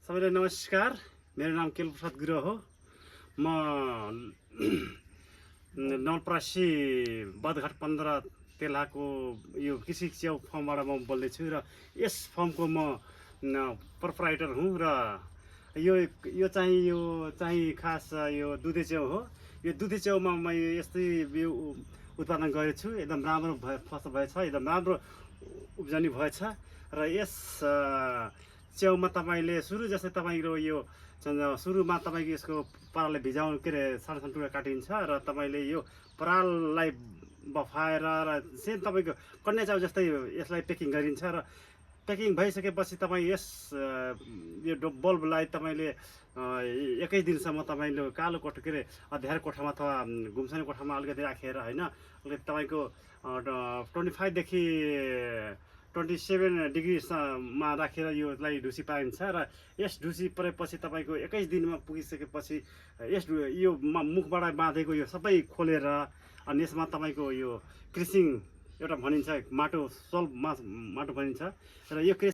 सबैलाई नमस्कार। मेरो नाम केल प्रसाद गुरुङ हो। म नवलपरासी बदघाट 15 तेलाको यो कृषि च्याउ फर्मबाट म बोल्दैछु र यस फर्मको म प्रोप्राइटर हुँ र यो चाहिँ खास यो दुधे च्याउ हो। यो दुधे च्याउमा म यस्तै बिउ उत्पादन गरेको छु। एकदम राम्रो फसल भएछ, एकदम राम्रो उब्जनी भएछ र यस च्याउमा तपाईँले सुरु जस्तै तपाईँको यो सुरुमा तपाईँको यसको परालले भिजाउनु के अरे सानो सानो टुक्रा काटिन्छ र तपाईँले यो पराललाई बफाएर र सेम तपाईँको कन्या च्याउ जस्तै यसलाई पेकिङ गरिन्छ र पेकिङ भइसकेपछि तपाईँ यस यो बल्बलाई तपाईँले एकै दिनसम्म तपाईँले कालो कोठा के अरे अँध्यारो कोठामा अथवा घुम्साने कोठामा अलिकति राखेर होइन, अलिकति तपाईँको 25 देखि 27 डिग्रीमा राखेर यसलाई ढुसी पाइन्छ र यस ढुसी परेपछि तपाईँको 21 दिनमा पुगिसकेपछि यस यो मुखबाट बाँधेको यो सबै खोलेर अनि यसमा तपाईँको यो क्रिसिङ एउटा भनिन्छ, माटो सोल माटो भनिन्छ र यो